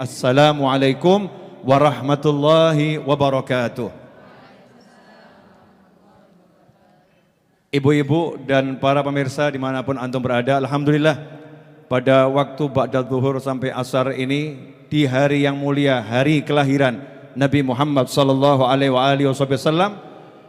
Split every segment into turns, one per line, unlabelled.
Assalamualaikum warahmatullahi wabarakatuh. Ibu-ibu dan para pemirsa dimanapun antum berada, alhamdulillah pada waktu ba'da zuhur sampai asar ini di hari yang mulia, hari kelahiran Nabi Muhammad sallallahu alaihi wasallam,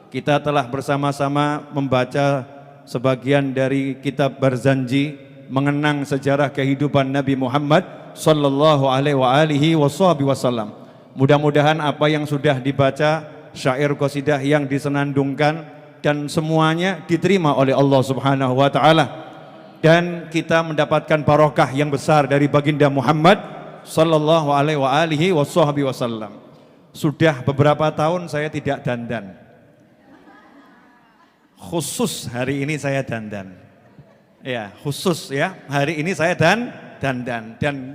kita telah bersama-sama membaca sebagian dari kitab Barzanji mengenang sejarah kehidupan Nabi Muhammad sallallahu alaihi wasallam. Mudah-mudahan apa yang sudah dibaca, syair qasidah yang disenandungkan dan semuanya diterima oleh Allah Subhanahu wa taala dan kita mendapatkan barokah yang besar dari baginda Muhammad sallallahu alaihi wasallam. Sudah beberapa tahun saya tidak dandan. Khusus hari ini saya dandan. Ya, khusus ya. Hari ini saya dandan dan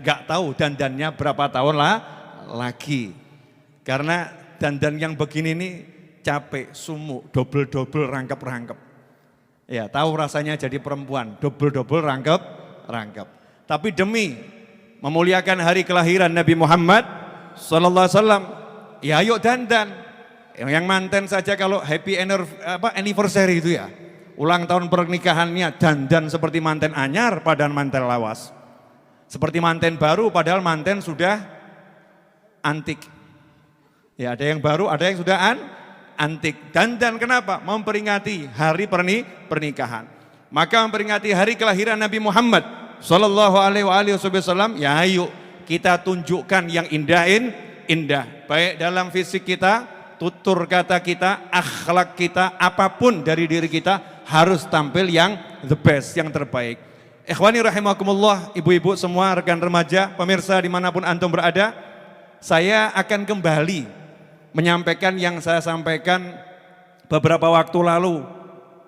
nggak tahu dandannya berapa tahun lagi. Karena dandan yang begini ini capek, sumuk, double-double rangkep-rangkep. Ya, tahu rasanya jadi perempuan, double-double rangkep. Tapi demi memuliakan hari kelahiran Nabi Muhammad sallallahu alaihi wasallam, ya ayo dandan. Yang manten saja kalau happy anniversary itu ya, ulang tahun pernikahannya dandan seperti manten anyar padahal manten lawas. Seperti manten baru padahal manten sudah antik. Ya, ada yang baru, ada yang sudah antik. Dandan kenapa? Memperingati hari pernikahan. Maka memperingati hari kelahiran Nabi Muhammad sallallahu alaihi wasallam, ya ayo kita tunjukkan yang indah. Baik dalam fisik kita, tutur kata kita, akhlak kita, apapun dari diri kita harus tampil yang the best, yang terbaik. Ikhwani rahimakumullah, ibu-ibu semua, rekan remaja, pemirsa dimanapun antum berada, saya akan kembali menyampaikan yang saya sampaikan beberapa waktu lalu,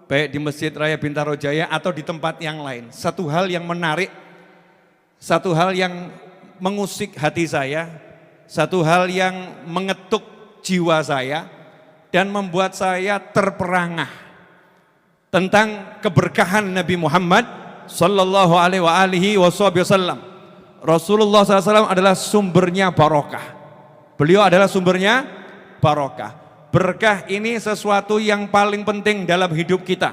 baik di Masjid Raya Bintaro Jaya atau di tempat yang lain. Satu hal yang menarik, satu hal yang mengusik hati saya, satu hal yang mengetuk jiwa saya dan membuat saya terperangah tentang keberkahan Nabi Muhammad sallallahu alaihi wasallam. Rasulullah SAW adalah sumbernya barokah. Beliau adalah sumbernya barokah. Berkah ini sesuatu yang paling penting dalam hidup kita.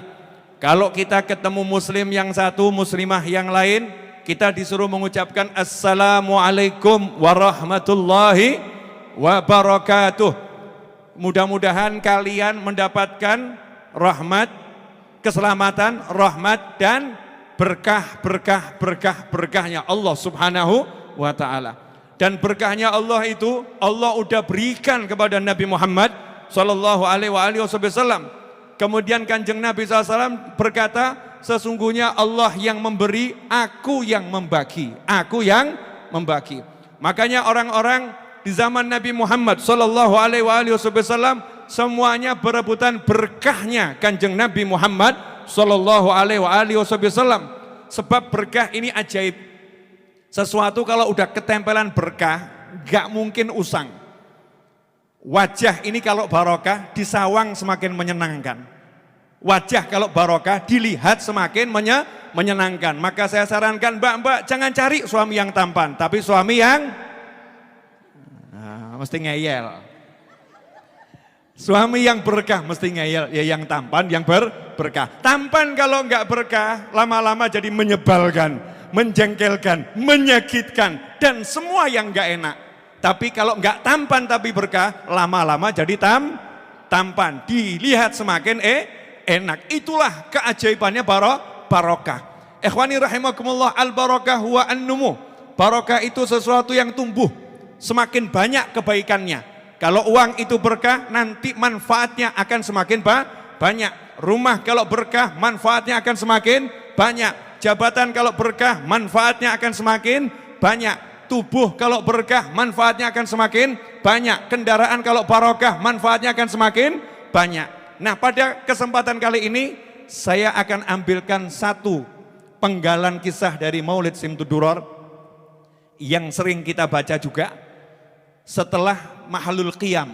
Kalau kita ketemu muslim yang satu, muslimah yang lain, kita disuruh mengucapkan Assalamualaikum warahmatullahi wabarakatuh. Mudah-mudahan kalian mendapatkan rahmat, keselamatan, rahmat dan berkahnya Allah Subhanahu wa taala. Dan berkahnya Allah itu Allah udah berikan kepada Nabi Muhammad sallallahu alaihi wasallam. Kemudian Kanjeng Nabi SAW berkata, sesungguhnya Allah yang memberi, aku yang membagi, Makanya orang-orang di zaman Nabi Muhammad sallallahu alaihi wasallam semuanya berebutan berkahnya Kanjeng Nabi Muhammad sallallahu alaihi wasallam. Sebab berkah ini ajaib. Sesuatu kalau udah ketempelan berkah, gak mungkin usang. Wajah ini kalau barokah disawang semakin menyenangkan. Wajah kalau barokah dilihat semakin menyenangkan. Maka saya sarankan mbak-mbak jangan cari suami yang tampan, tapi suami yang mesti ngeyel. Suami yang berkah mesti ngeyel, ya yang tampan, yang berkah. Tampan kalau enggak berkah, lama-lama jadi menyebalkan, menjengkelkan, menyakitkan, dan semua yang enggak enak. Tapi kalau enggak tampan tapi berkah, lama-lama jadi tampan. Dilihat semakin enak. Itulah keajaibannya barokah. Ikhwani rahimakumullah, al-barakah huwa an-numu. Barokah itu sesuatu yang tumbuh, semakin banyak kebaikannya. Kalau uang itu berkah, nanti manfaatnya akan semakin banyak. Rumah kalau berkah, manfaatnya akan semakin banyak. Jabatan kalau berkah, manfaatnya akan semakin banyak. Tubuh kalau berkah, manfaatnya akan semakin banyak. Kendaraan kalau barokah, manfaatnya akan semakin banyak. Nah, pada kesempatan kali ini saya akan ambilkan satu penggalan kisah dari Maulid Simtuduror yang sering kita baca juga. Setelah mahalul qiyam,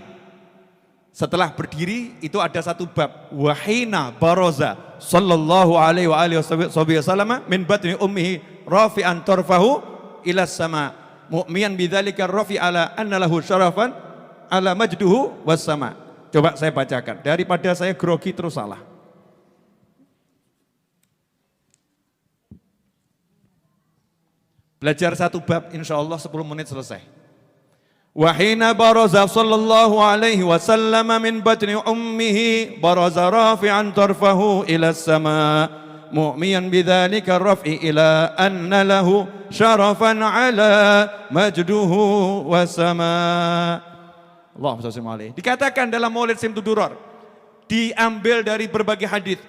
setelah berdiri itu ada satu bab, wahina baroza sallallahu alaihi wasallam min batni ummihi rafi'an tarfahu ila sama. mu'miyan bidzalika rafi ala anna lahu syarafan ala majduhu was sama. Coba saya bacakan, daripada saya grogi terus salah. Belajar satu bab, insya Allah 10 menit selesai. Wahina baraza sallallahu alaihi wasallam min batni ummihi baraza rafi'an tarfahu ila sama mu'miyan bidzalika raf'i ila anna lahu syarafan ala majduhu wa sama. Allahumma shalli alaihi. Dikatakan dalam Maulid Simtuduror, diambil dari berbagai hadis,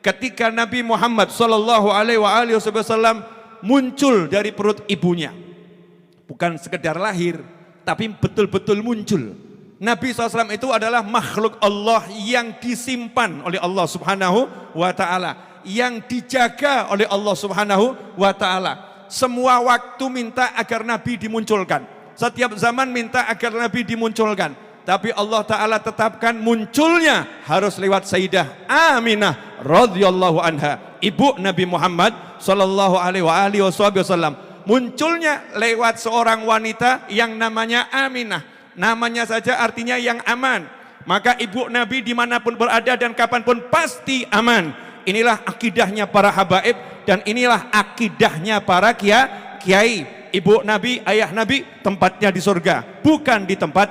ketika Nabi Muhammad sallallahu alaihi wasallam muncul dari perut ibunya, bukan sekedar lahir, tapi betul-betul muncul. Nabi SAW itu adalah makhluk Allah yang disimpan oleh Allah Subhanahu wa ta'ala, yang dijaga oleh Allah Subhanahu wa ta'ala. Semua waktu minta agar Nabi dimunculkan, setiap zaman minta agar Nabi dimunculkan, tapi Allah Ta'ala tetapkan munculnya harus lewat Sayyidah Aminah radhiyallahu anha, ibu Nabi Muhammad sallallahu alaihi wasallam. Munculnya lewat seorang wanita yang namanya Aminah. Namanya saja artinya yang aman. Maka ibu Nabi dimanapun berada dan kapanpun pasti aman. Inilah akidahnya para habaib dan inilah akidahnya para kiai. Ibu Nabi, ayah Nabi tempatnya di surga, bukan di tempat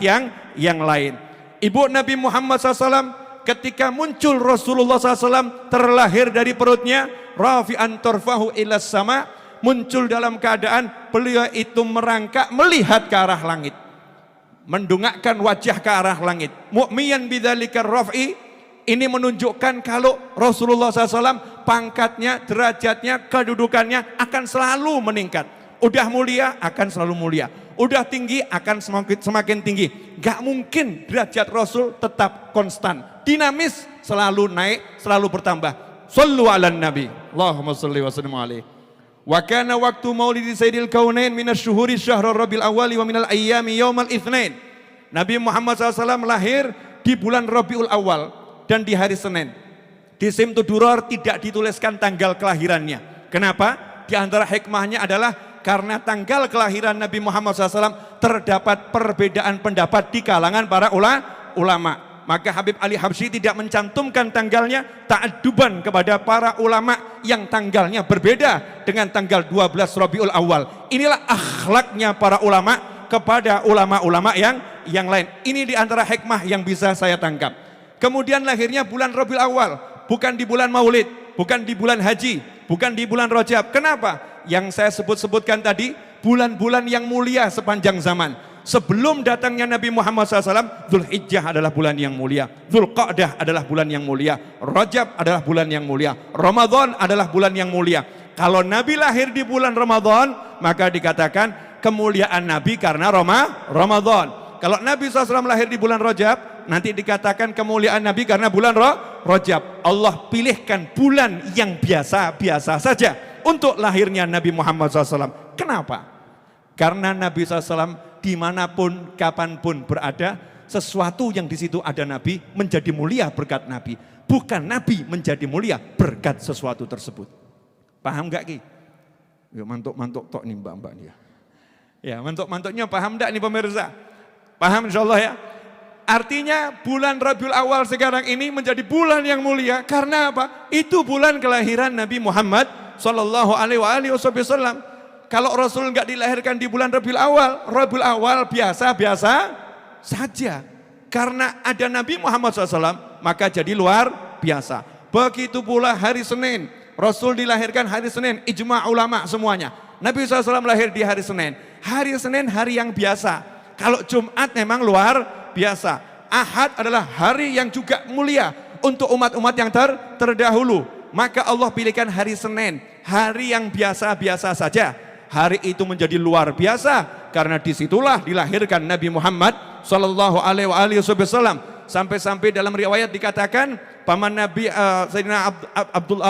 yang lain. Ibu Nabi Muhammad SAW ketika muncul Rasulullah SAW terlahir dari perutnya, rafi'an tarfahu ila sama, muncul dalam keadaan beliau itu merangkak melihat ke arah langit, mendongakkan wajah ke arah langit. Mu'miyan bidzalika raf'i, ini menunjukkan kalau Rasulullah SAW pangkatnya, derajatnya, kedudukannya akan selalu meningkat. Udah mulia akan selalu mulia, udah tinggi akan semakin tinggi. Gak mungkin derajat Rasul tetap konstan, dinamis, selalu naik, selalu bertambah. Shallu ala nabi, Allahumma shalli wa sallim alaihi. Wa kana waktu maulidi sayyidil kaunain minasyuhuri syahrul rabiul awwali wa minal ayyami yaumal itsnain. Nabi Muhammad SAW lahir di bulan Rabiul Awal dan di hari Senin. Di Simtuduror tidak dituliskan tanggal kelahirannya. Kenapa? Di antara hikmahnya adalah karena tanggal kelahiran Nabi Muhammad SAW terdapat perbedaan pendapat di kalangan para ulama. Maka Habib Ali Habsyi tidak mencantumkan tanggalnya ta'adduban kepada para ulama yang tanggalnya berbeda dengan tanggal 12 Rabiul Awal. Inilah akhlaknya para ulama kepada ulama-ulama yang lain. Ini di antara hikmah yang bisa saya tangkap. Kemudian lahirnya bulan Rabiul Awal, bukan di bulan Maulid, bukan di bulan haji, bukan di bulan Rajab. Kenapa? Yang saya sebutkan tadi, bulan-bulan yang mulia sepanjang zaman. Sebelum datangnya Nabi Muhammad SAW, Dzulhijjah adalah bulan yang mulia, Dzulqa'dah adalah bulan yang mulia, Rajab adalah bulan yang mulia, Ramadan adalah bulan yang mulia. Kalau Nabi lahir di bulan Ramadan, maka dikatakan kemuliaan Nabi karena Ramadan. Kalau Nabi SAW lahir di bulan Rajab, nanti dikatakan kemuliaan Nabi karena bulan Rajab. Allah pilihkan bulan yang biasa-biasa saja untuk lahirnya Nabi Muhammad SAW. Kenapa? Karena Nabi SAW dimanapun, kapanpun berada, sesuatu yang di situ ada Nabi menjadi mulia berkat Nabi. Bukan Nabi menjadi mulia berkat sesuatu tersebut. Paham gak Ki? Ya mantuk-mantuk tok nih mbak-mbak nih ya. Ya mantuk-mantuknya paham gak nih pemirsa? Paham insyaallah ya? Artinya bulan Rabiul Awal sekarang ini menjadi bulan yang mulia. Karena apa? Itu bulan kelahiran Nabi Muhammad Sallallahu alaihi wasallam. Kalau Rasul enggak dilahirkan di bulan Rabiul Awal biasa-biasa saja. Karena ada Nabi Muhammad SAW, maka jadi luar biasa. Begitu pula hari Senin, Rasul dilahirkan hari Senin, ijma' ulama semuanya. Nabi SAW lahir di hari Senin. Hari Senin hari yang biasa. Kalau Jumat memang luar biasa. Ahad adalah hari yang juga mulia untuk umat-umat yang terdahulu. Maka Allah pilihkan hari Senin, hari yang biasa-biasa saja. Hari itu menjadi luar biasa karena disitulah dilahirkan Nabi Muhammad Sallallahu alaihi wasallam. Sampai-sampai dalam riwayat dikatakan paman Nabi Sayyidina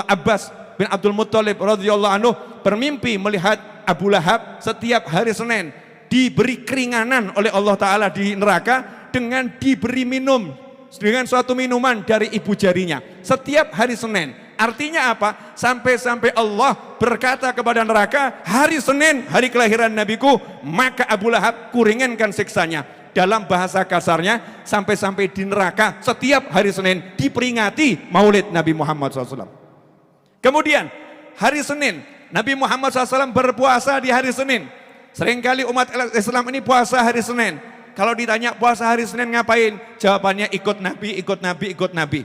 Abbas bin Abdul Muttalib radhiyallahu anhu bermimpi melihat Abu Lahab setiap hari Senin diberi keringanan oleh Allah Ta'ala di neraka dengan diberi minum dengan suatu minuman dari ibu jarinya setiap hari Senin. Artinya apa? Sampai-sampai Allah berkata kepada neraka, hari Senin, hari kelahiran nabiku, maka Abu Lahab kuringankan siksanya. Dalam bahasa kasarnya, sampai-sampai di neraka setiap hari Senin diperingati maulid Nabi Muhammad SAW. Kemudian hari Senin, Nabi Muhammad SAW berpuasa di hari Senin. Seringkali umat Islam ini puasa hari Senin. Kalau ditanya puasa hari Senin ngapain? Jawabannya ikut Nabi, ikut Nabi, ikut Nabi.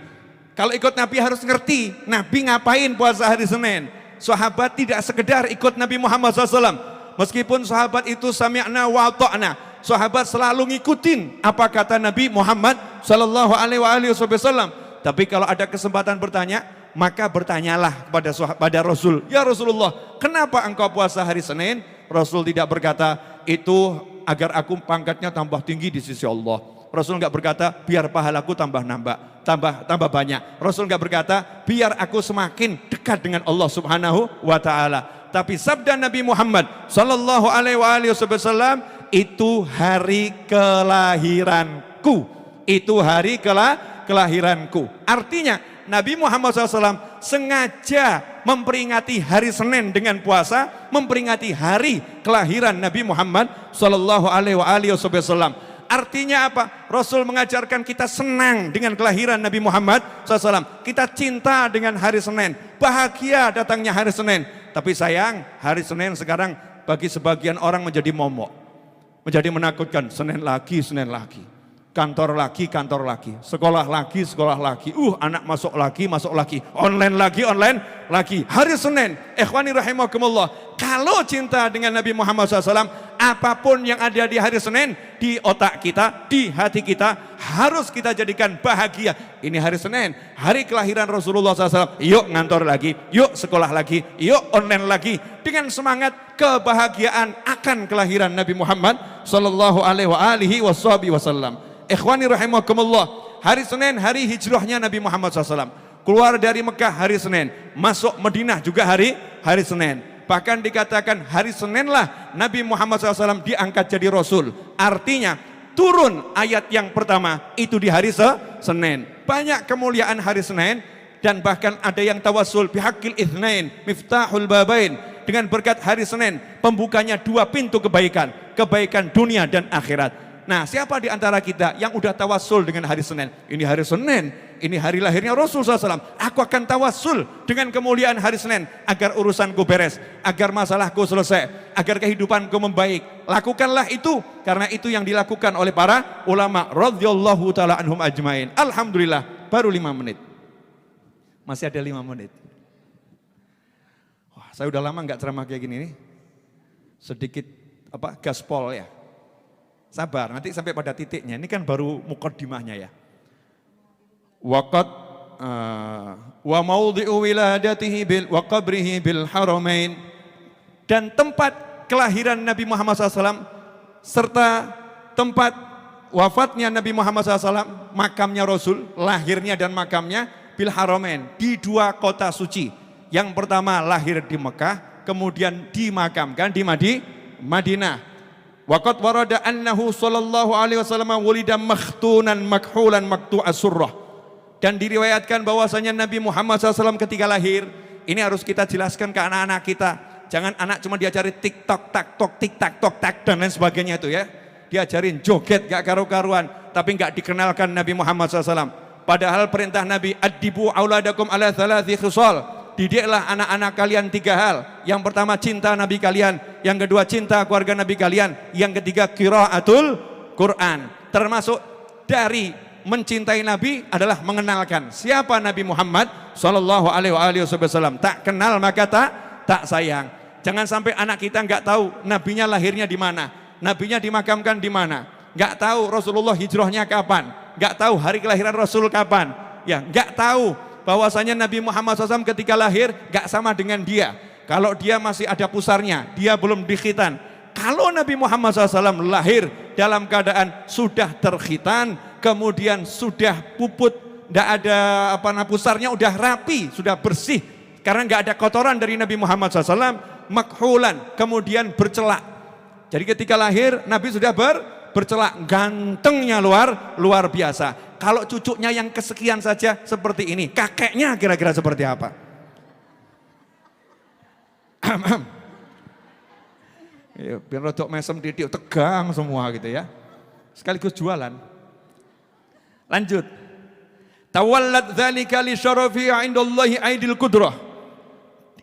Kalau ikut Nabi harus ngerti, Nabi ngapain puasa hari Senin. Sahabat tidak sekedar ikut Nabi Muhammad SAW. Meskipun sahabat itu sami'na wa ta'na, sahabat selalu ngikutin apa kata Nabi Muhammad SAW. Tapi kalau ada kesempatan bertanya, maka bertanyalah kepada Rasul, ya Rasulullah, kenapa engkau puasa hari Senin? Rasul tidak berkata, itu agar aku pangkatnya tambah tinggi di sisi Allah. Rasul enggak berkata, biar pahalaku tambah banyak. Rasul enggak berkata, biar aku semakin dekat dengan Allah Subhanahu wa Ta'ala. Tapi sabda Nabi Muhammad sallallahu alaihi wasallam, itu hari kelahiranku. Itu hari kelahiranku. Artinya Nabi Muhammad SAW sengaja memperingati hari Senin dengan puasa, memperingati hari kelahiran Nabi Muhammad sallallahu alaihi wasallam. Artinya apa? Rasul mengajarkan kita senang dengan kelahiran Nabi Muhammad SAW. Kita cinta dengan hari Senin, bahagia datangnya hari Senin. Tapi sayang, hari Senin sekarang bagi sebagian orang menjadi momok, menjadi menakutkan. Senin lagi, Senin lagi. Kantor lagi, kantor lagi. Sekolah lagi, sekolah lagi. Anak masuk lagi. Online lagi. Hari Senin, ikhwani rahimakumullah. Kalau cinta dengan Nabi Muhammad SAW, apapun yang ada di hari Senin, di otak kita, di hati kita, harus kita jadikan bahagia. Ini hari Senin, hari kelahiran Rasulullah SAW. Yuk ngantor lagi, yuk sekolah lagi, yuk online lagi. Dengan semangat kebahagiaan akan kelahiran Nabi Muhammad sallallahu alaihi wasallam. Ikhwani rahimakumullah, hari Senin hari hijrahnya Nabi Muhammad SAW. Keluar dari Mekah hari Senin, masuk Madinah juga hari Senin. Bahkan dikatakan hari Seninlah Nabi Muhammad SAW diangkat jadi Rasul. Artinya turun ayat yang pertama itu di hari Senin. Banyak kemuliaan hari Senin, dan bahkan ada yang tawassul bihaqil itsnain miftahul babain. Dengan berkat hari Senin, pembukanya dua pintu kebaikan dunia dan akhirat. Nah, siapa di antara kita yang udah tawassul dengan hari Senin? Ini hari Senin, ini hari lahirnya Rasul SAW. Aku akan tawassul dengan kemuliaan hari Senin agar urusanku beres, agar masalahku selesai, agar kehidupanku membaik. Lakukanlah itu, karena itu yang dilakukan oleh para ulama radhiyallahu taala anhum ajmain. Alhamdulillah, baru 5 menit. Masih ada 5 menit. Wah, saya udah lama nggak ceramah kayak gini nih. Sedikit gaspol ya. Sabar, nanti sampai pada titiknya. Ini kan baru muqaddimahnya ya. Waqad wa maudhi'u wiladatihi wa qabrihi bil haramain. Dan tempat kelahiran Nabi Muhammad SAW serta tempat wafatnya Nabi Muhammad SAW, makamnya Rasul, lahirnya dan makamnya bil haramain, di 2 kota suci. Yang pertama lahir di Mekah, kemudian dimakamkan di Madinah. Waqad warada annahu sallallahu alaihi wasallam wulida makhtunan makhulan maktu'as surrah. Dan diriwayatkan bahwasanya Nabi Muhammad SAW ketika lahir, ini harus kita jelaskan ke anak-anak kita. Jangan anak cuma diajari tiktok tak tok tik tak tok tak dan lain sebagainya itu ya. Diajarin joget gak karu-karuan, tapi gak dikenalkan Nabi Muhammad SAW. Padahal perintah Nabi, addibu auladakum ala thalathi khisal. Didiklah anak-anak kalian 3 hal. Yang pertama cinta Nabi kalian, yang kedua cinta keluarga Nabi kalian, yang ketiga qiraatul Quran. Termasuk dari mencintai Nabi adalah mengenalkan siapa Nabi Muhammad sallallahu alaihi wasallam. Tak kenal maka tak sayang. Jangan sampai anak kita nggak tahu nabinya lahirnya di mana, nabinya dimakamkan di mana, nggak tahu Rasulullah hijrahnya kapan, nggak tahu hari kelahiran Rasul kapan, ya nggak tahu bahwasanya Nabi Muhammad SAW ketika lahir gak sama dengan dia. Kalau dia masih ada pusarnya, dia belum dikhitan. Kalau Nabi Muhammad SAW lahir dalam keadaan sudah terkhitan, kemudian sudah puput, gak ada pusarnya udah rapi, sudah bersih, karena gak ada kotoran dari Nabi Muhammad SAW, makhulan, kemudian bercelak. Jadi ketika lahir Nabi sudah bercelak, gantengnya luar biasa. Kalau cucunya yang kesekian saja seperti ini, kakeknya kira-kira seperti apa? Ya, biar rodok mesem titik, tegang semua gitu ya. Sekaligus jualan. Lanjut. Tawallat dzalika li syarafi 'indallahi aidil qudrah.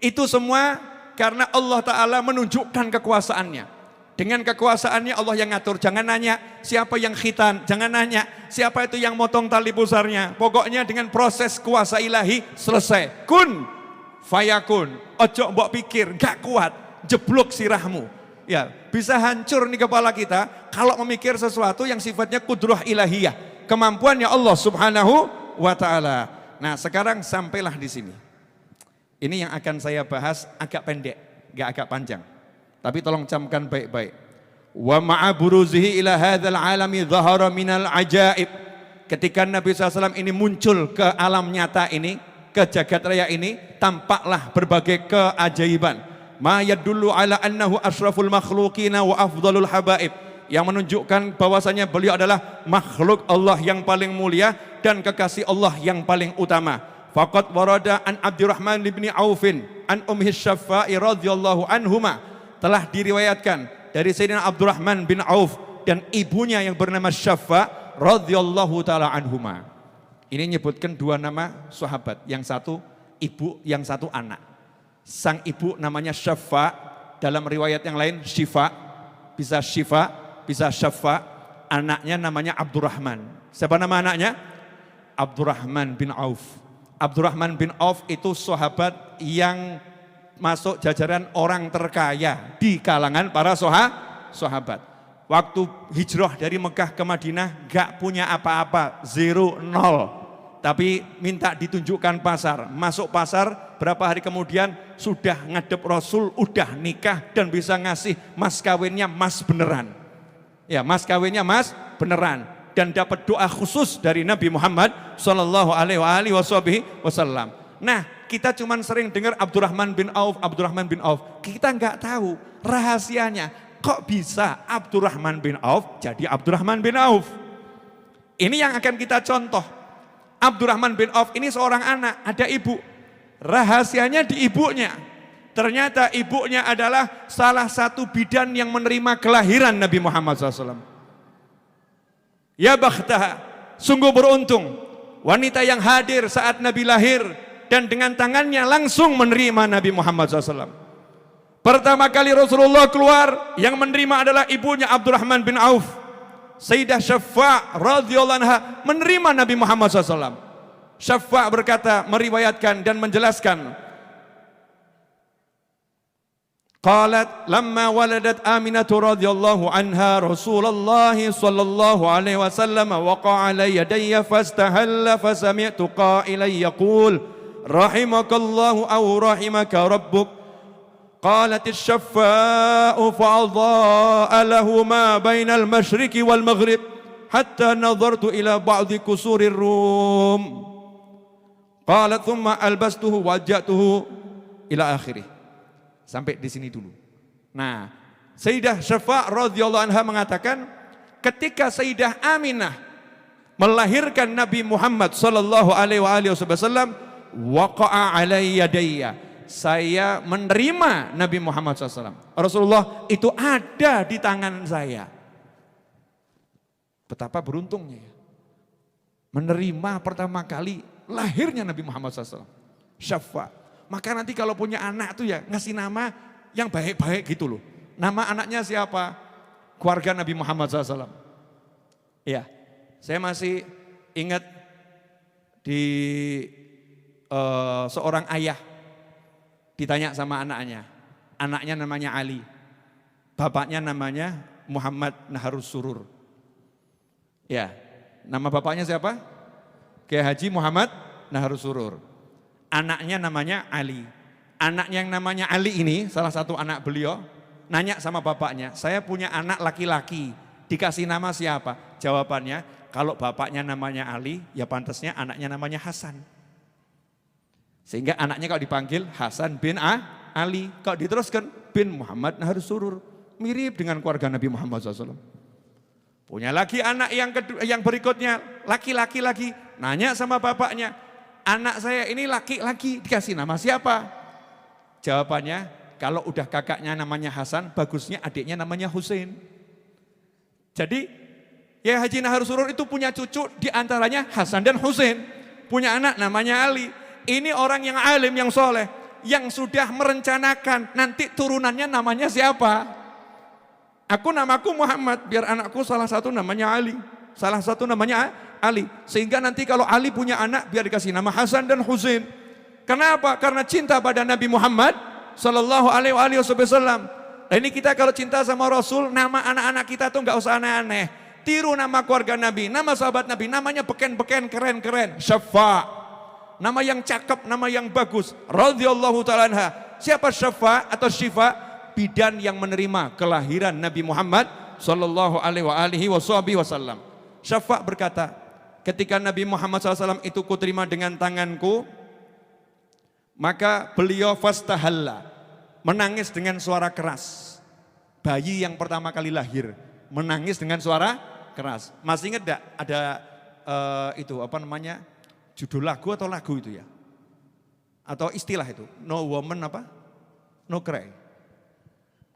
Itu semua karena Allah Ta'ala menunjukkan kekuasaannya. Dengan kekuasaannya Allah yang ngatur. Jangan nanya siapa yang khitan. Jangan nanya siapa itu yang motong tali pusarnya. Pokoknya dengan proses kuasa ilahi selesai. Kun fayakun. Ojo mbok pikir gak kuat. Jeblok sirahmu. Ya, bisa hancur nih kepala kita kalau memikir sesuatu yang sifatnya kudrah ilahiyah. Kemampuannya Allah Subhanahu wa Ta'ala. Nah, sekarang sampailah di sini. Ini yang akan saya bahas agak pendek, gak agak panjang. Tapi tolong camkan baik-baik. Wa ma'a buruzihi ila hadzal alami dhahara minal ajaib. Ketika Nabi SAW ini muncul ke alam nyata ini, ke jagat raya ini, tampaklah berbagai keajaiban. Ma yadullu ala annahu asyraful makhluqina wa afdalul habaib. Yang menunjukkan bahwasanya beliau adalah makhluk Allah yang paling mulia dan kekasih Allah yang paling utama. Faqad warada an Abdurrahman bin Aufin an Ummi Syaffa'i radhiyallahu anhuma. Telah diriwayatkan dari Sayyidina Abdurrahman bin Auf dan ibunya yang bernama Syaffa radhiyallahu taala anhuma. Ini menyebutkan dua nama sahabat, yang satu ibu, yang satu anak. Sang ibu namanya Syaffa, dalam riwayat yang lain Syifa, bisa Syifa, bisa Syaffa. Anaknya namanya Abdurrahman. Siapa nama anaknya? Abdurrahman bin Auf. Abdurrahman bin Auf itu sahabat yang masuk jajaran orang terkaya di kalangan para sahabat. Waktu hijrah dari Mekah ke Madinah gak punya apa-apa, 0, 0. Tapi minta ditunjukkan pasar. Masuk pasar, berapa hari kemudian sudah ngadep Rasul, udah nikah dan bisa ngasih mas kawinnya mas beneran. Ya, mas kawinnya mas beneran. Dan dapat doa khusus dari Nabi Muhammad sallallahu alaihi wasallam. Nah, kita cuma sering dengar Abdurrahman bin Auf, Abdurrahman bin Auf. Kita nggak tahu rahasianya. Kok bisa Abdurrahman bin Auf jadi Abdurrahman bin Auf? Ini yang akan kita contoh. Abdurrahman bin Auf ini seorang anak, ada ibu. Rahasianya di ibunya. Ternyata ibunya adalah salah satu bidan yang menerima kelahiran Nabi Muhammad SAW. Ya bakhtaha, sungguh beruntung. Wanita yang hadir saat Nabi lahir dan dengan tangannya langsung menerima Nabi Muhammad SAW. Pertama kali Rasulullah keluar, yang menerima adalah ibunya Abdurrahman bin Auf. Sayyidah Syaffa radhiyallahu anha menerima Nabi Muhammad SAW. Syaffa berkata, meriwayatkan dan menjelaskan. Qalat lamma waladat Aminah radhiyallahu anha Rasulullah sallallahu alaihi wasallam waqa'a alayya yadayya fastahalla fasami'tu qailan yaqul rahimakallahu aw rahimaka rabbuk. Qalat asy-Syaffaa'u fa'adha'a lahu ma bainal masyriqi wal maghrib hatta nadartu ila ba'di kusurir Rum. Qalat thumma albastuhu wajjatuhu ila akhirih. Sampai di sini dulu. Nah, Sayyidah Syaffa radhiyallahu anha mengatakan, ketika Sayyidah Aminah melahirkan Nabi Muhammad sallallahu alaihi wasallam, waqa'a alayya yadayya. Saya menerima Nabi Muhammad SAW. Rasulullah itu ada di tangan saya. Betapa beruntungnya. Menerima pertama kali lahirnya Nabi Muhammad SAW. Syaffa. Maka nanti kalau punya anak tuh ya ngasih nama yang baik-baik gitu loh. Nama anaknya siapa? Keluarga Nabi Muhammad SAW. Iya, saya masih ingat di seorang ayah ditanya sama anaknya. Anaknya namanya Ali. Bapaknya namanya Muhammad Naharus Surur. Ya, nama bapaknya siapa? Kiai Haji Muhammad Naharus Surur. Anaknya namanya Ali. Anaknya yang namanya Ali ini, salah satu anak beliau, nanya sama bapaknya, saya punya anak laki-laki, dikasih nama siapa? Jawabannya, kalau bapaknya namanya Ali, ya pantasnya anaknya namanya Hasan. Sehingga anaknya kalau dipanggil Hasan bin Ali, kalau diteruskan bin Muhammad Naharus Surur. Mirip dengan keluarga Nabi Muhammad SAW. Punya lagi anak yang berikutnya, laki-laki lagi, nanya sama bapaknya, anak saya ini laki-laki, dikasih nama siapa? Jawabannya, Kalau udah kakaknya namanya Hasan, bagusnya adiknya namanya Husain. Jadi ya Haji Nahar Surur itu punya cucu diantaranya Hasan dan Husain. Punya anak namanya Ali. Ini orang yang alim, yang soleh. Yang sudah merencanakan nanti turunannya namanya siapa. Aku namaku Muhammad, biar anakku salah satu namanya Ali. Salah satu namanya Ali. Sehingga nanti kalau Ali punya anak biar dikasih nama Hasan dan Husain. Kenapa? Karena cinta pada Nabi Muhammad Sallallahu alaihi wasallam. Nah ini kita kalau cinta sama Rasul, nama anak-anak kita tuh nggak usah aneh-aneh. Tiru nama keluarga Nabi, nama sahabat Nabi, namanya beken-beken, keren-keren. Syafa, nama yang cakep, nama yang bagus. Radhiyallahu ta'ala anha. Siapa Syafa atau Syifa? Bidan yang menerima kelahiran Nabi Muhammad Sallallahu alaihi wasallam. Syafa berkata, ketika Nabi Muhammad SAW itu kuterima dengan tanganku, maka beliau fastahalla, menangis dengan suara keras. Bayi yang pertama kali lahir menangis dengan suara keras. Masih ingat enggak ada itu apa namanya? Judul lagu atau lagu itu ya? Atau istilah itu? No woman apa? No cry.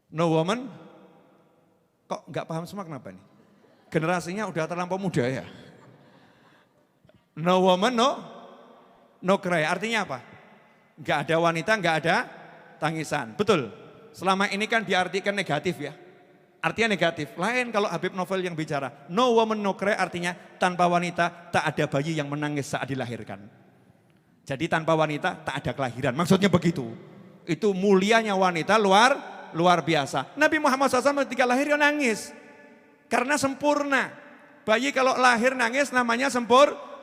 No woman. Kok enggak paham semua kenapa nih? Generasinya udah terlampau muda ya. No woman no cry. Artinya apa? Enggak ada wanita, enggak ada tangisan. Betul. Selama ini kan diartikan negatif ya. Artinya negatif. Lain kalau Habib Novel yang bicara. No woman no cry artinya tanpa wanita tak ada bayi yang menangis saat dilahirkan. Jadi tanpa wanita tak ada kelahiran. Maksudnya begitu. Itu mulianya wanita luar biasa. Nabi Muhammad SAW ketika lahir dia nangis. Karena sempurna. Bayi kalau lahir nangis namanya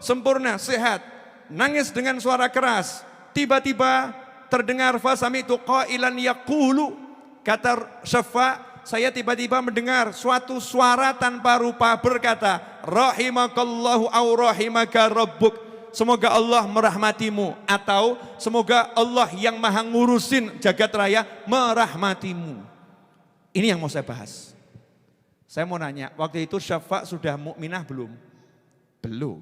sempurna, sehat. Nangis dengan suara keras. Tiba-tiba terdengar fasami'tu qailan yaqulu, kata Syafa, saya tiba-tiba mendengar suatu suara tanpa rupa berkata, rahimakallahu au rahimaka rabbuk, semoga Allah merahmatimu, atau semoga Allah yang maha ngurusin jagat raya merahmatimu. Ini yang mau saya bahas. Saya mau nanya, waktu itu Syafa sudah mukminah belum? Belum.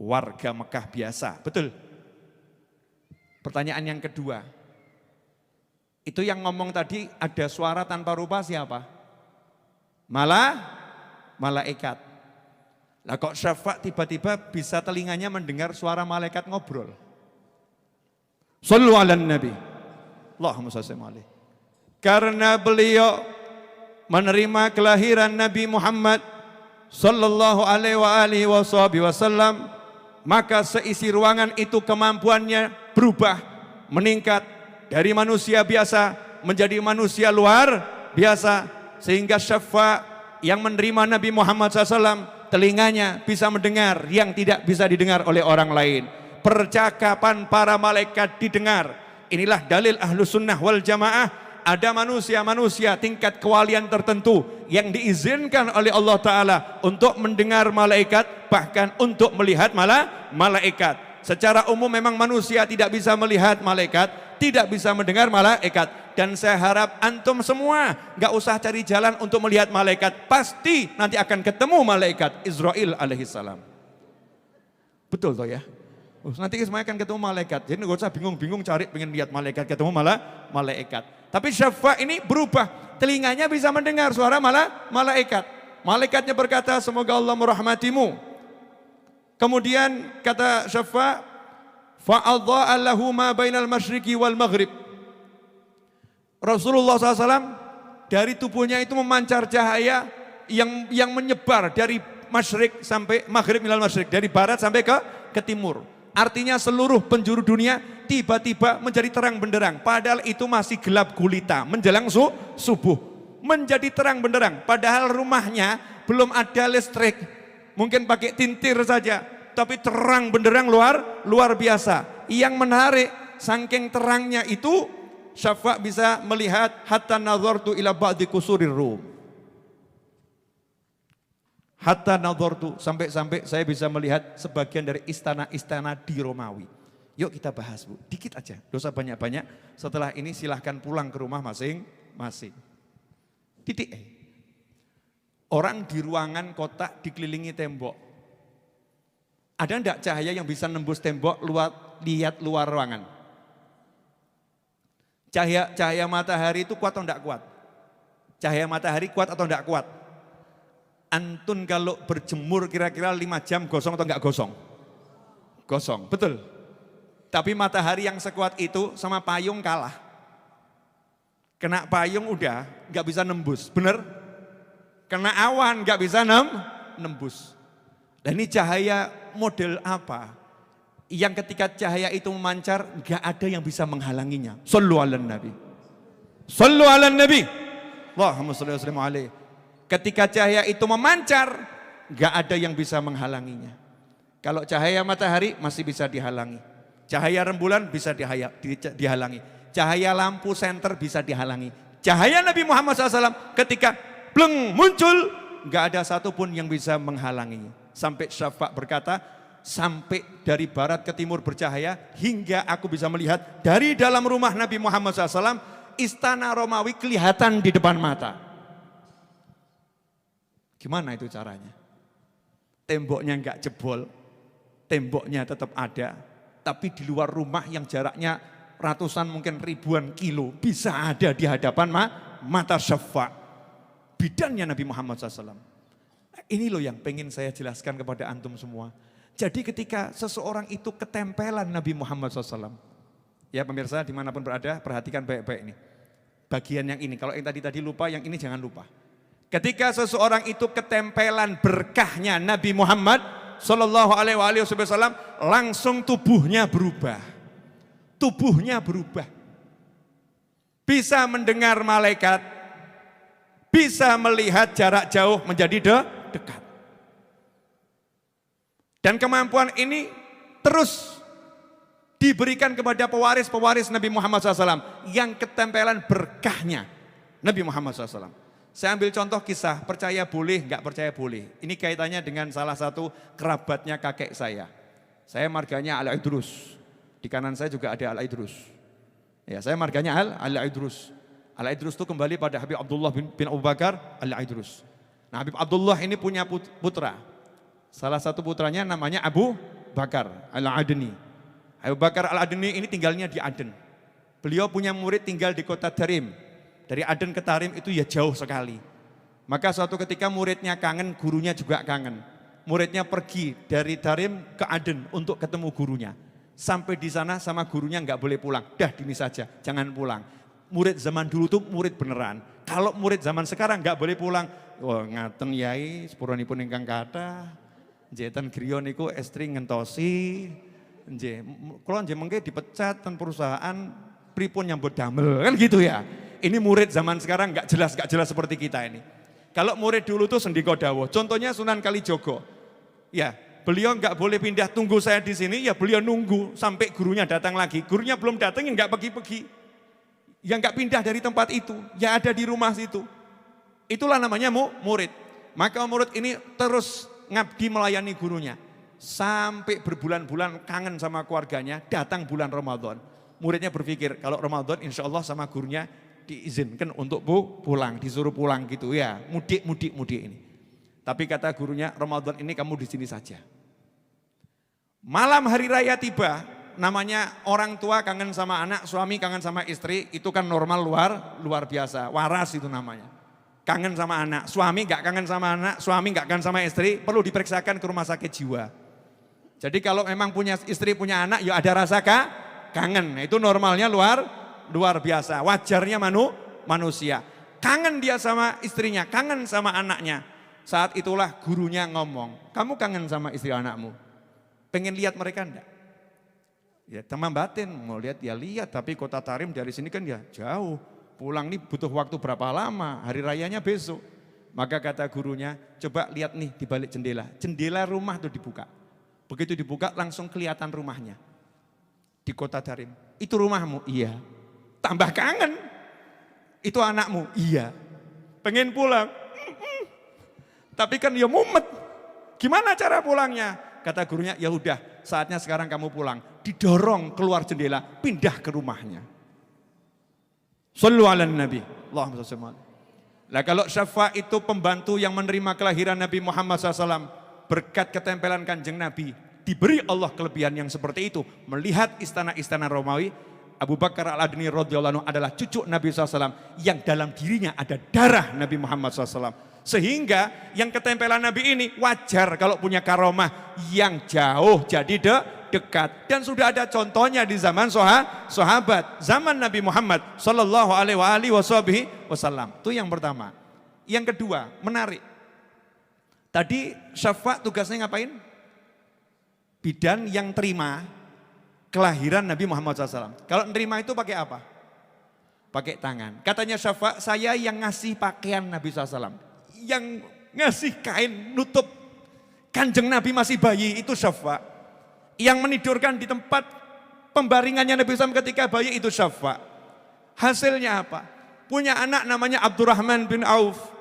Warga Mekah biasa, betul? Pertanyaan yang kedua, itu yang ngomong tadi ada suara tanpa rupa siapa? Malaikat. Lah kok Syafa tiba-tiba bisa telinganya mendengar suara malaikat ngobrol? Shallu ala nabi. Allahumma shalli alaihi. Karena beliau menerima kelahiran Nabi Muhammad sallallahu alaihi wasallam, maka seisi ruangan itu kemampuannya berubah, meningkat dari manusia biasa menjadi manusia luar biasa. Sehingga Syafa yang menerima Nabi Muhammad SAW, telinganya bisa mendengar yang tidak bisa didengar oleh orang lain. Percakapan para malaikat didengar. Inilah dalil Ahlus Sunnah wal Jamaah. Ada manusia-manusia tingkat kewalian tertentu yang diizinkan oleh Allah Ta'ala untuk mendengar malaikat, bahkan untuk melihat malaikat. Secara umum memang manusia tidak bisa melihat malaikat, tidak bisa mendengar malaikat. Dan saya harap antum semua gak usah cari jalan untuk melihat malaikat. Pasti nanti akan ketemu malaikat Israel alaihissalam. Betul toh ya? Nanti semuanya akan ketemu malaikat. Jadi gak usah bingung-bingung cari pengen lihat malaikat, ketemu malaikat. Tapi Syafa ini berubah, telinganya bisa mendengar suara malaikat. Malaikatnya berkata, semoga Allah merahmatimu. Kemudian kata Syafa, fa'adha'a lahu ma bainal masyriqi wal maghrib. Rasulullah SAW dari tubuhnya itu memancar cahaya yang menyebar dari masyrik sampai maghrib minal masyrik, dari barat sampai ke timur. Artinya seluruh penjuru dunia tiba-tiba menjadi terang benderang. Padahal itu masih gelap gulita menjelang subuh. Menjadi terang benderang. Padahal rumahnya belum ada listrik. Mungkin pakai tintir saja. Tapi terang benderang luar biasa. Yang menarik, saking terangnya itu Syafa bisa melihat hatta nazartu ila ba'di kusurir Rum. Hatta nazartu, sampai saya bisa melihat sebagian dari istana-istana di Romawi. Yuk kita bahas Bu, dikit aja, dosa banyak-banyak. Setelah ini silahkan pulang ke rumah masing-masing. Titik E. Orang di ruangan kotak dikelilingi tembok. Ada enggak cahaya yang bisa nembus tembok lihat luar ruangan? Cahaya matahari itu kuat atau enggak kuat? Cahaya matahari kuat atau enggak kuat? Antun kalau berjemur kira-kira 5 jam gosong atau enggak gosong? Gosong, betul. Tapi matahari yang sekuat itu sama payung kalah. Kena payung udah enggak bisa nembus, bener? Kena awan enggak bisa nembus. Dan ini cahaya model apa? Yang ketika cahaya itu memancar, enggak ada yang bisa menghalanginya. Shallu ala nabi. Shallu ala nabi. Allahumma shalli wa sallim alaihi. Ketika cahaya itu memancar, enggak ada yang bisa menghalanginya. Kalau cahaya matahari masih bisa dihalangi. Cahaya rembulan bisa dihalangi. Cahaya lampu senter bisa dihalangi. Cahaya Nabi Muhammad SAW ketika bleng muncul, enggak ada satupun yang bisa menghalanginya. Sampai Syafa' berkata, sampai dari barat ke timur bercahaya hingga aku bisa melihat dari dalam rumah Nabi Muhammad SAW, istana Romawi kelihatan di depan mata. Gimana itu caranya? Temboknya enggak jebol, temboknya tetap ada, tapi di luar rumah yang jaraknya ratusan mungkin ribuan kilo bisa ada di hadapan mata Syafa', bidannya Nabi Muhammad SAW. Ini loh yang pengen saya jelaskan kepada antum semua. Jadi ketika seseorang itu ketempelan Nabi Muhammad SAW, ya pemirsa dimanapun berada, perhatikan baik-baik ini. Bagian yang ini, kalau yang tadi lupa, yang ini jangan lupa. Ketika seseorang itu ketempelan berkahnya Nabi Muhammad Sallallahu Alaihi Wasallam, langsung tubuhnya berubah. Tubuhnya berubah. Bisa mendengar malaikat, bisa melihat jarak jauh menjadi dekat. Dan kemampuan ini terus diberikan kepada pewaris-pewaris Nabi Muhammad SAW yang ketempelan berkahnya Nabi Muhammad SAW. Saya ambil contoh kisah, percaya boleh, enggak percaya boleh. Ini kaitannya dengan salah satu kerabatnya kakek saya. Saya marganya Al-Idrus. Di kanan saya juga ada Al-Idrus. Ya, saya marganya Al-Idrus. Al-Idrus itu kembali pada Habib Abdullah bin Abu Bakar Al-Idrus. Nah, Habib Abdullah ini punya putra. Salah satu putranya namanya Abu Bakar Al-Adni. Abu Bakar Al-Adni ini tinggalnya di Aden. Beliau punya murid tinggal di kota Tarim. Dari Aden ke Tarim itu ya jauh sekali. Maka suatu ketika muridnya kangen, gurunya juga kangen. Muridnya pergi dari Tarim ke Aden untuk ketemu gurunya. Sampai di sana sama gurunya enggak boleh pulang. Dah ini saja, jangan pulang. Murid zaman dulu tuh murid beneran. Kalau murid zaman sekarang enggak boleh pulang. Wah ngaten yai, sepuranipun ingkang kathah. Njetan griya niku estri ngentosi. Nggih, kula nggih mengke dipecat ten perusahaan pripun nyambut damel kan gitu ya. Ini murid zaman sekarang nggak jelas seperti kita ini. Kalau murid dulu tuh sendiko dawuh. Contohnya Sunan Kalijogo. Ya, beliau nggak boleh pindah, tunggu saya di sini. Ya beliau nunggu sampai gurunya datang lagi. Gurunya belum datang, ya nggak pergi-pergi. Ya nggak pindah dari tempat itu. Ya ada di rumah situ. Itulah namanya murid. Maka murid ini terus ngabdi melayani gurunya. Sampai berbulan-bulan kangen sama keluarganya. Datang bulan Ramadan. Muridnya berpikir kalau Ramadan insya Allah sama gurunya diizinkan untuk pulang, disuruh pulang gitu ya, mudik ini. Tapi kata gurunya, Ramadan ini kamu di sini saja. Malam hari raya tiba, namanya orang tua kangen sama anak, suami kangen sama istri, itu kan normal luar biasa, waras itu namanya. Kangen sama anak, suami gak kangen sama anak, suami gak kangen sama istri, perlu diperiksakan ke rumah sakit jiwa. Jadi kalau memang punya istri, punya anak, ya ada rasa kangen, itu normalnya luar biasa, wajarnya manusia. Kangen dia sama istrinya, kangen sama anaknya. Saat itulah gurunya ngomong, kamu kangen sama istri anakmu? Pengen lihat mereka enggak? Ya teman batin, mau lihat ya lihat, tapi kota Tarim dari sini kan ya jauh. Pulang nih butuh waktu berapa lama, hari rayanya besok. Maka kata gurunya, coba lihat nih di balik jendela. Jendela rumah tuh dibuka. Begitu dibuka langsung kelihatan rumahnya. Di kota Tarim, itu rumahmu? Iya. Tambah kangen, itu anakmu? Iya. Pengen pulang? Tapi kan ya mumet. Gimana cara pulangnya? Kata gurunya, ya udah saatnya sekarang kamu pulang. Didorong keluar jendela, pindah ke rumahnya. Shallu ala nabi. Allahumma shalli. Nah kalau Syafa' itu pembantu yang menerima kelahiran Nabi Muhammad SAW. Berkat ketempelan kanjeng Nabi. Diberi Allah kelebihan yang seperti itu. Melihat istana-istana Romawi. Abu Bakar Al-Adni radhiyallahu anhu adalah cucu Nabi SAW yang dalam dirinya ada darah Nabi Muhammad SAW. Sehingga yang ketempelan Nabi ini wajar kalau punya karomah yang jauh jadi dekat. Dan sudah ada contohnya di zaman sahabat, zaman Nabi Muhammad sallallahu alaihi wasallam. Itu yang pertama. Yang kedua, menarik. Tadi syafa' tugasnya ngapain? Bidan yang terima kelahiran Nabi Muhammad SAW. Kalau nerima itu pakai apa? Pakai tangan. Katanya syafa', saya yang ngasih pakaian Nabi SAW. Yang ngasih kain nutup kanjeng Nabi masih bayi, itu syafa'. Yang menidurkan di tempat pembaringannya Nabi SAW ketika bayi, itu syafa'. Hasilnya apa? Punya anak namanya Abdurrahman bin Auf.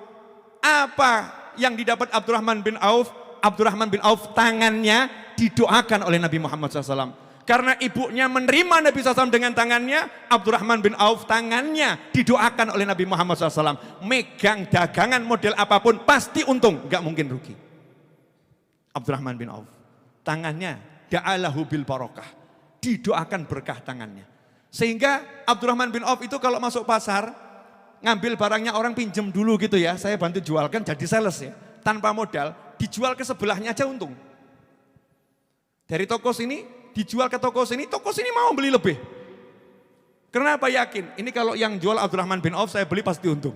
Apa yang didapat Abdurrahman bin Auf? Abdurrahman bin Auf tangannya didoakan oleh Nabi Muhammad SAW. Karena ibunya menerima Nabi SAW dengan tangannya, Abdurrahman bin Auf tangannya didoakan oleh Nabi Muhammad SAW. Megang dagangan model apapun pasti untung, gak mungkin rugi. Abdurrahman bin Auf tangannya da'alahu bil barokah, didoakan berkah tangannya. Sehingga Abdurrahman bin Auf itu kalau masuk pasar, ngambil barangnya orang pinjem dulu gitu ya, saya bantu jualkan jadi sales ya, tanpa modal, dijual ke sebelahnya aja untung. Dari toko sini dijual ke toko sini mau beli lebih. Kenapa yakin? Ini kalau yang jual Abdurrahman bin Auf saya beli pasti untung.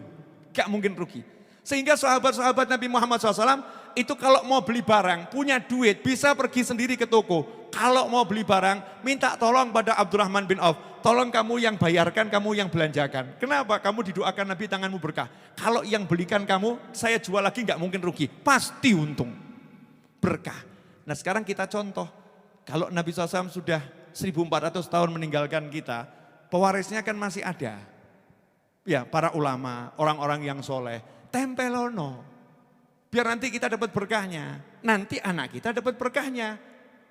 Gak mungkin rugi. Sehingga sahabat-sahabat Nabi Muhammad SAW itu kalau mau beli barang, punya duit, bisa pergi sendiri ke toko. Kalau mau beli barang, minta tolong pada Abdurrahman bin Auf. Tolong kamu yang bayarkan, kamu yang belanjakan. Kenapa? Kamu didoakan Nabi, tanganmu berkah. Kalau yang belikan kamu, saya jual lagi gak mungkin rugi. Pasti untung. Berkah. Nah sekarang kita contoh. Kalau Nabi SAW sudah 1400 tahun meninggalkan kita, pewarisnya kan masih ada. Ya, para ulama, orang-orang yang soleh, tempelono. Biar nanti kita dapat berkahnya, nanti anak kita dapat berkahnya.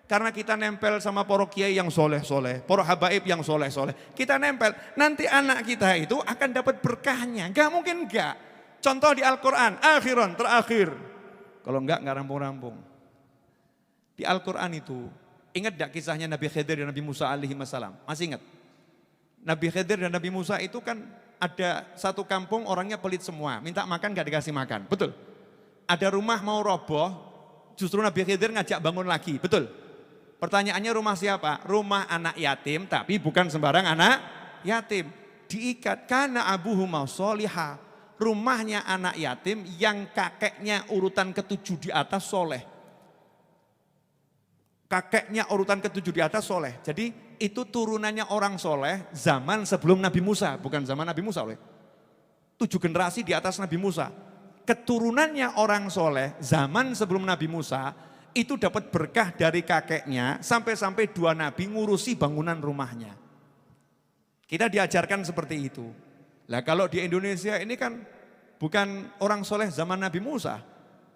Karena kita nempel sama para kiai yang soleh-soleh, para habaib yang soleh-soleh. Kita nempel, nanti anak kita itu akan dapat berkahnya. Gak mungkin enggak. Contoh di Al-Quran, akhiran, terakhir. Kalau enggak rampung-rampung. Di Al-Quran itu, ingat gak kisahnya Nabi Khidir dan Nabi Musa alaihi wassalam? Masih ingat? Nabi Khidir dan Nabi Musa itu kan ada satu kampung orangnya pelit semua. Minta makan gak dikasih makan, betul? Ada rumah mau roboh, justru Nabi Khidir ngajak bangun lagi, betul? Pertanyaannya rumah siapa? Rumah anak yatim, tapi bukan sembarang anak yatim. Diikat, karena abuhuma sholiha. Rumahnya anak yatim yang kakeknya urutan ke-7 di atas soleh. Kakeknya urutan ke-7 di atas soleh. Jadi itu turunannya orang soleh zaman sebelum Nabi Musa. Bukan zaman Nabi Musa oleh. 7 generasi di atas Nabi Musa. Keturunannya orang soleh zaman sebelum Nabi Musa itu dapat berkah dari kakeknya sampai-sampai 2 nabi ngurusi bangunan rumahnya. Kita diajarkan seperti itu. Lah kalau di Indonesia ini kan bukan orang soleh zaman Nabi Musa.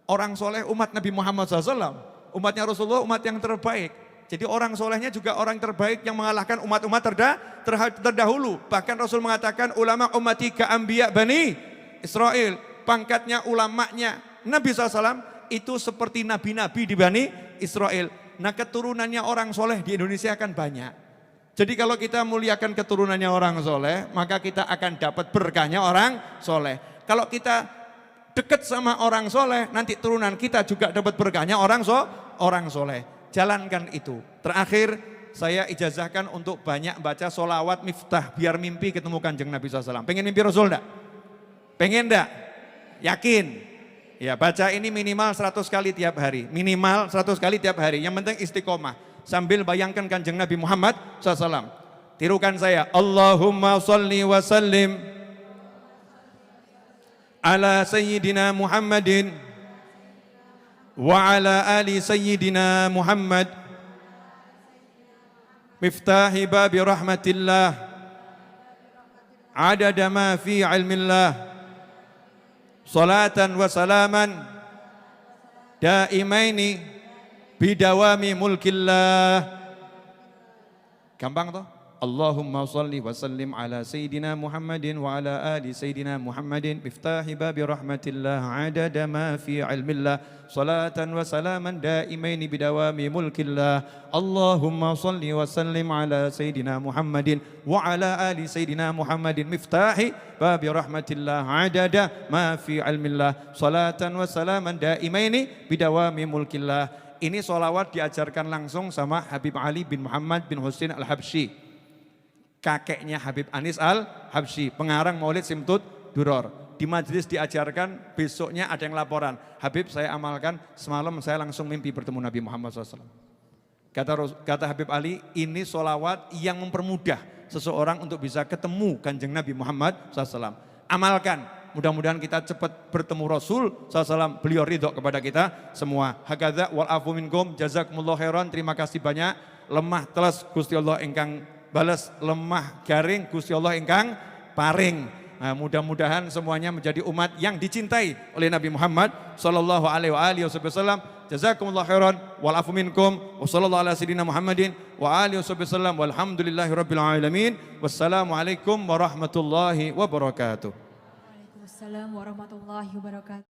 Orang soleh umat Nabi Muhammad SAW. Umatnya Rasulullah umat yang terbaik. Jadi orang solehnya juga orang terbaik yang mengalahkan umat-umat terdahulu. Bahkan Rasul mengatakan ulama ummati ka'ambiya bani Israel. Pangkatnya ulamanya Nabi SAW itu seperti nabi-nabi di Bani Israel. Nah keturunannya orang soleh di Indonesia akan banyak. Jadi kalau kita muliakan keturunannya orang soleh, maka kita akan dapat berkahnya orang soleh. Kalau kita dekat sama orang soleh, nanti turunan kita juga dapat berkahnya orang soleh. Jalankan itu. Terakhir saya ijazahkan untuk banyak baca solawat miftah biar mimpi ketemu kanjeng Nabi SAW. Pengen mimpi Rasul enggak? Pengen enggak? Yakin? Ya baca ini minimal 100 kali tiap hari. Minimal 100 kali tiap hari. Yang penting istiqomah. Sambil bayangkan kanjeng Nabi Muhammad SAW. Tirukan saya. Allahumma salli wa sallim ala sayyidina Muhammadin wa ala ali sayyidina Muhammad miftahi babi rahmatillah adada ma fi ilmillah salatan wa salaman daimaini bidawami mulkillah. Gampang toh? Allahumma salli wa sallim ala Sayyidina Muhammadin wa ala ali Sayyidina Muhammadin miftahi babi rahmatillah adada ma fi ilmillah salatan wa salaman daimaini bidawami mulkillah. Allahumma salli wa sallim ala Sayyidina Muhammadin wa ala ali Sayyidina Muhammadin miftahi babi rahmatillah adada ma fi ilmillah salatan wa salaman daimaini bidawami mulkillah. Ini sholawat diajarkan langsung sama Habib Ali bin Muhammad bin Husain Al-Habsyi, kakeknya Habib Anis Al-Habsyi, pengarang Maulid Simtud Duror. Di majelis diajarkan, besoknya ada yang laporan, Habib saya amalkan, semalam saya langsung mimpi bertemu Nabi Muhammad SAW. Kata Habib Ali, ini sholawat yang mempermudah seseorang untuk bisa ketemu kanjeng Nabi Muhammad SAW. Amalkan, mudah-mudahan kita cepat bertemu Rasul SAW, beliau ridho kepada kita semua. Hakadha wal afu minkum, jazakumullah khairan, terima kasih banyak. Lemah telas Gusti Allah ingkang balas, lemah garing Gusti Allah ingkang paring. Nah, mudah-mudahan semuanya menjadi umat yang dicintai oleh Nabi Muhammad sallallahu alaihi wasallam. Jazakumullah khairan wal afu minkum wa sallallahu ala sayyidina Muhammadin wa alihi wasallam walhamdulillahi rabbil alamin. Wassalamualaikum warahmatullahi wabarakatuh.
Waalaikumsalam warahmatullahi wabarakatuh.